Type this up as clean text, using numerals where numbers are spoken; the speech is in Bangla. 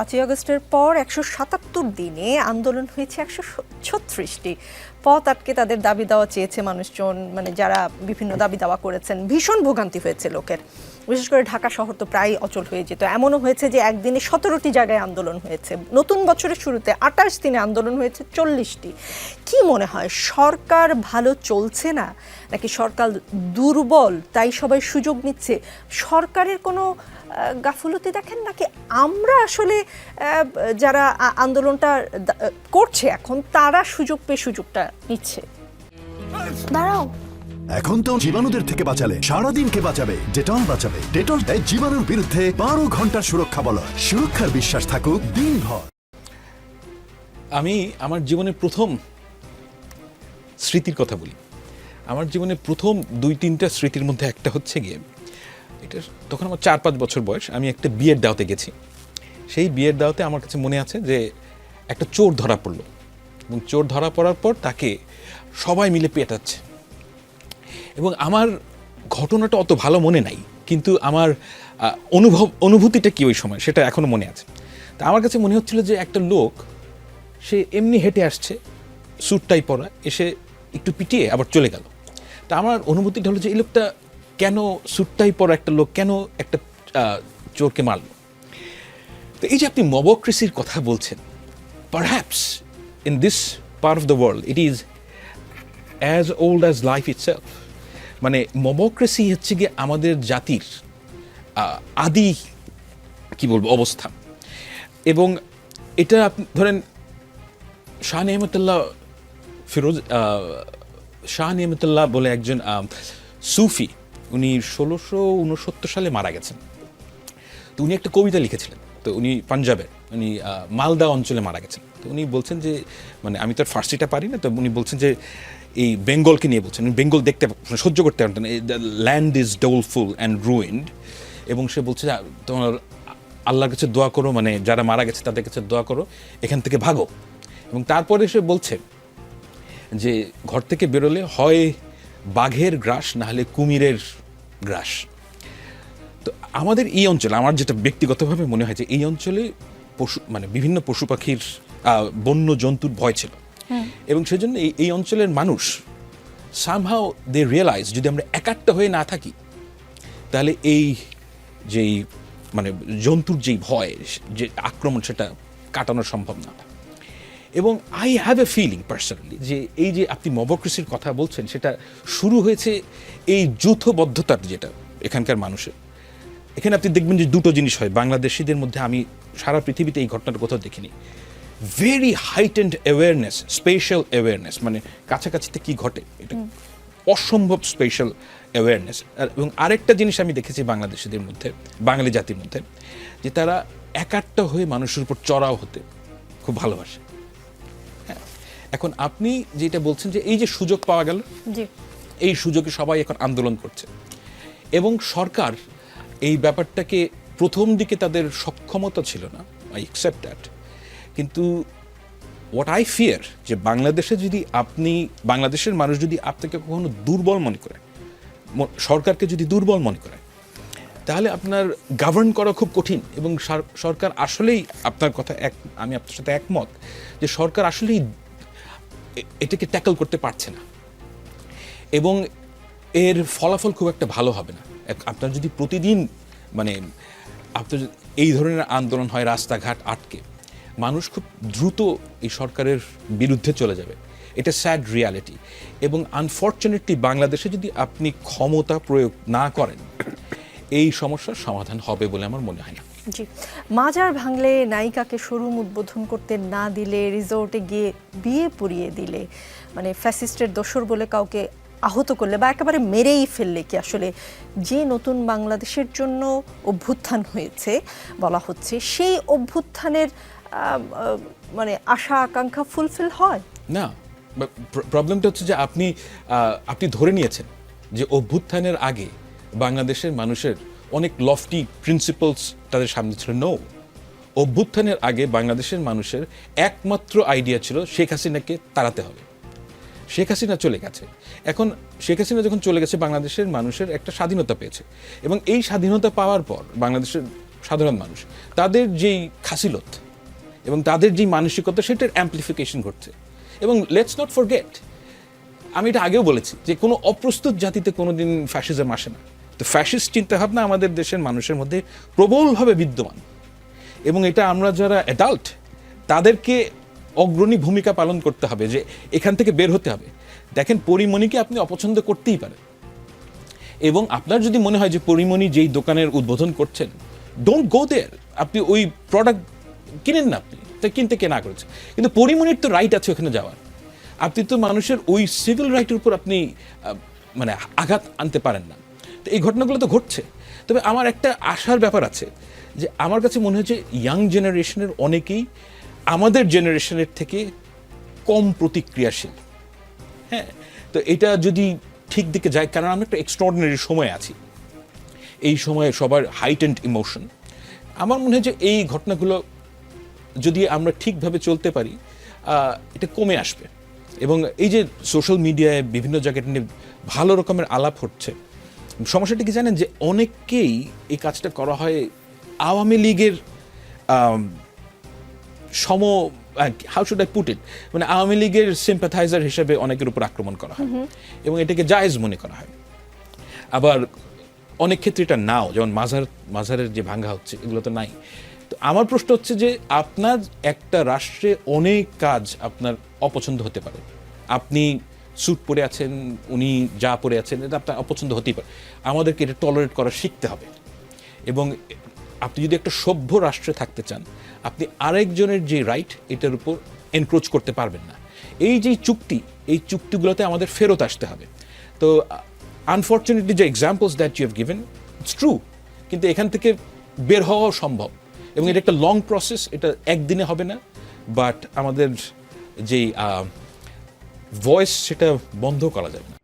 5ই আগস্টের পর 177 দিনে আন্দোলন হয়েছে 136টি। পথ আটকে তাদের দাবি দেওয়া চেয়েছে মানুষজন, মানে যারা বিভিন্ন দাবি দাওয়া করেছেন। ভীষণ ভোগান্তি হয়েছে লোকের, বিশেষ করে ঢাকা শহর তো প্রায় অচল হয়ে যেত। এমনও হয়েছে যে একদিনে 17টি জায়গায় আন্দোলন হয়েছে। নতুন বছরের শুরুতে 28 দিনে আন্দোলন হয়েছে 40টি। কি মনে হয়, সরকার ভালো চলছে না, নাকি সরকার দুর্বল তাই সবাই সুযোগ নিচ্ছে? সরকারের কোনো গাফুলতি দেখেন, নাকি আমরা আসলে যারা আন্দোলনটা করছে এখন তারা সুযোগ পেয়ে সুযোগটা নিচ্ছে? দাঁড়াও, এখন তো জীবাণুদের থেকে বাঁচালে সারাদিনকে বাঁচাবে ডেটল। বাঁচাবে ডেটল দেয় জীবাণুর বিরুদ্ধে 12 ঘন্টার সুরক্ষা বলয়। সুরক্ষার বিশ্বাস থাকুক দিনভর। আমি আমার জীবনের প্রথম স্মৃতির কথা বলি। আমার জীবনের প্রথম 2-3টা স্মৃতির মধ্যে একটা হচ্ছে গিয়ে, এটা তখন আমার 4-5 বছর বয়স। আমি একটা বিয়ের দাওয়াতে গেছি। সেই বিয়ের দাওয়াতে আমার কাছে মনে আছে যে একটা চোর ধরা পড়লো, এবং চোর ধরা পড়ার পর তাকে সবাই মিলে পেটাচ্ছে। এবং আমার ঘটনাটা অত ভালো মনে নাই, কিন্তু আমার অনুভূতিটা কি ওই সময় সেটা এখনো মনে আছে। তা আমার কাছে মনে হচ্ছিল যে একটা লোক, সে এমনি হেঁটে আসছে, স্যুট টাই পরা, এসে একটু পিটিয়ে আবার চলে গেল। তা আমার অনুভূতিটা হলো যে এই লোকটা কেন, স্যুট টাই পরা একটা লোক কেন একটা চোরকে মারল? তো এই যে আপনি মবক্রেসির কথা বলছেন, perhaps in this part of the world it is as old as life itself. মানে মবক্রেসি হচ্ছে গিয়ে আমাদের জাতির আদি কি বলবো অবস্থা। এবং এটা আপনি ধরেন শাহ নিয়ামতুল্লাহ বলে একজন সুফি, উনি 1669 সালে মারা গেছেন। তো উনি একটা কবিতা লিখেছিলেন। তো উনি পাঞ্জাবের, উনি মালদা অঞ্চলে মারা গেছেন। তো উনি বলছেন যে, মানে আমি তো আর ফার্সিটা পারি না, তো উনি বলছেন যে এই বেঙ্গলকে নিয়ে বলছেন, উনি বেঙ্গল দেখতে সহ্য করতে পারতেন। The land is doleful and ruined. এবং সে বলছে যে তোমার আল্লাহর কাছে দোয়া করো, মানে যারা মারা গেছে তাদের কাছে দোয়া করো, এখান থেকে ভাগো। এবং তারপরে সে বলছে যে ঘর থেকে বেরোলে হয় বাঘের গ্রাস, না হলে কুমিরের গ্রাস। তো আমাদের এই অঞ্চলে, আমার যেটা ব্যক্তিগতভাবে মনে হয় যে এই অঞ্চলে মানে বিভিন্ন পশু পাখির, বন্য জন্তুর ভয় ছিল। এবং সেজন্য এই অঞ্চলের মানুষ সামহাও দে রিয়েলাইজ, যদি আমরা একাট্টা হয়ে না থাকি তাহলে এই যেই মানে জন্তুর যেই ভয়, যে আক্রমণ, সেটা কাটানো সম্ভব না। এবং I have a feeling personally যে এই যে আপনি মবক্রেসির কথা বলছেন, সেটা শুরু হয়েছে এই যৌথবদ্ধতার, যেটা এখানকার মানুষের। এখানে আপনি দেখবেন যে দুটো জিনিস হয় বাংলাদেশিদের মধ্যে, আমি সারা পৃথিবীতে এই ঘটনাটা কোথাও দেখিনি। Very heightened awareness, special awareness, মানে কাছাকাছিতে কি ঘটে এটা অসম্ভব স্পেশাল অ্যাওয়ারনেস। এবং আরেকটা জিনিস আমি দেখেছি বাংলাদেশিদের মধ্যে, বাঙালি জাতির মধ্যে, যে তারা একাট্টা হয়ে মানুষের উপর চড়াও হতে খুব ভালোবাসে। হ্যাঁ, এখন আপনি যেটা বলছেন যে এই যে সুযোগ পাওয়া গেল, এই সুযোগে সবাই এখন আন্দোলন করছে। এবং সরকার এই ব্যাপারটাকে, প্রথম দিকে তাদের সক্ষমতা ছিল না, আই অ্যাকসেপ্ট দ্যাট। কিন্তু হোয়াট আই ফিয়ার, যে বাংলাদেশে যদি আপনি, বাংলাদেশের মানুষ যদি আপনাকে কখনো দুর্বল মনে করে, সরকারকে যদি দুর্বল মনে করে, তাহলে আপনার গভর্ন করা খুব কঠিন। এবং সরকার আসলেই, আপনার কথা আমি আপনার সাথে একমত, যে সরকার আসলেই এটাকে ট্যাকল করতে পারছে না, এবং এর ফলাফল খুব একটা ভালো হবে না। আপনার যদি প্রতিদিন, মানে আপনার এই ধরনের আন্দোলন হয়, রাস্তাঘাট আটকে, মানুষ খুব দ্রুত এই সরকারের বিরুদ্ধে চলে যাবে। এটা স্যাড রিয়ালিটি। এবং আনফর্চুনেটলি বাংলাদেশে যদি আপনি ক্ষমতা প্রয়োগ না করেন, এই সমস্যার সমাধান হবে বলে আমার মনে হয় না। জি, মাজার ভাঙলে, নায়িকাকে শোরুম উদ্বোধন করতে না দিলে, রিসোর্টে গিয়ে বিয়ে পুড়িয়ে দিলে, মানে ফ্যাসিস্টের দোসর বলে কাউকে আহত করলে বা একেবারে মেরেই ফেললে কি আসলে যে নতুন বাংলাদেশের জন্য অভ্যুত্থান হয়েছে বলা হচ্ছে, সেই অভ্যুত্থানের মানে আশা আকাঙ্ক্ষা ফুলফিল হয় না? প্রবলেমটা হচ্ছে যে আপনি ধরে নিয়েছেন যে অভ্যুত্থানের আগে বাংলাদেশের মানুষের অনেক লফটি প্রিন্সিপালস তাদের সামনে ছিল। নো, অভ্যুত্থানের আগে বাংলাদেশের মানুষের একমাত্র আইডিয়া ছিল শেখ হাসিনাকে তাড়াতে হবে। শেখ হাসিনা চলে গেছে। এখন শেখ হাসিনা যখন চলে গেছে, বাংলাদেশের মানুষের একটা স্বাধীনতা পেয়েছে। এবং এই স্বাধীনতা পাওয়ার পর বাংলাদেশের সাধারণ মানুষ, তাদের যেই খাসিলত এবং তাদের যেই মানসিকতা, সেটার অ্যাম্পলিফিকেশন ঘটছে। এবং লেটস নট ফরগেট, আমি এটা আগেও বলেছি যে কোনো অপ্রস্তুত জাতিতে কোনোদিন ফ্যাসিজম আসে না। তো ফ্যাসিস্ট চিন্তাভাবনা আমাদের দেশের মানুষের মধ্যে প্রবলভাবে বিদ্যমান, এবং এটা আমরা যারা অ্যাডাল্ট তাদেরকে অগ্রণী ভূমিকা পালন করতে হবে, যে এখান থেকে বের হতে হবে। দেখেন, পরিমণিকে আপনি অপছন্দ করতেই পারেন, এবং আপনার যদি মনে হয় যে পরিমণি যেই দোকানের উদ্বোধন করছেন, ডোন্ট গো দেয়ার, আপনি ওই প্রোডাক্ট কিনেন না, আপনি তা কিনতে কে না করেছে, কিন্তু পরিমণির তো রাইট আছে ওখানে যাওয়ার। আপনি তো মানুষের ওই সিভিল রাইটের উপর আপনি মানে আঘাত আনতে পারেন না। তো এই ঘটনাগুলো তো ঘটছে। তবে আমার একটা আশার ব্যাপার আছে, যে আমার কাছে মনে হচ্ছে ইয়াং জেনারেশনের অনেকেই আমাদের জেনারেশনের থেকে কম প্রতিক্রিয়াশীল। হ্যাঁ, তো এটা যদি ঠিক দিকে যায়, কারণ আমরা একটা এক্সট্রাঅর্ডিনারি সময় আছি, এই সময়ে সবার হাইটেন্ড ইমোশন। আমার মনে হয় যে এই ঘটনাগুলো যদি আমরা ঠিকভাবে চলতে পারি, এটা কমে আসবে। এবং এই যে সোশ্যাল মিডিয়ায় বিভিন্ন জায়গায় নিয়ে ভালো রকমের আলাপ হচ্ছে, সমস্যাটা কি জানেন, যে অনেককেই এই কাজটা করা হয় আওয়ামী লীগের how should I put it, মানে আওয়ামী লীগের সিম্প্যাথাইজার হিসেবে অনেকের উপর আক্রমণ করা হয়, এবং এটাকে জায়েজ মনে করা হয়। আবার অনেক ক্ষেত্রে এটা নাও, যেমন মাজারের যে ভাঙ্গা হচ্ছে, এগুলো তো নাই। তো আমার প্রশ্ন হচ্ছে যে আপনার একটা রাষ্ট্রে অনেক কাজ আপনার অপছন্দ হতে পারে। আপনি স্যুট পরে আছেন, উনি যা পরে আছেন, এটা আপনার অপছন্দ হতেই পারে। আমাদেরকে এটা টলারেট করা শিখতে হবে। এবং আপনি যদি একটা সভ্য রাষ্ট্রে থাকতে চান, আপনি আরেকজনের যে রাইট, এটার উপর এনক্রোচ করতে পারবেন না। এই যে চুক্তি, এই চুক্তিগুলোতে আমাদের ফেরত আসতে হবে। তো আনফর্চুনেটলি যে examples that you have given, it's true, কিন্তু এখান থেকে বের হওয়াও সম্ভব, এবং এটা একটা লং প্রসেস, এটা একদিনে হবে না। বাট আমাদের যেই ভয়েস, সেটা বন্ধ করা যাবে না।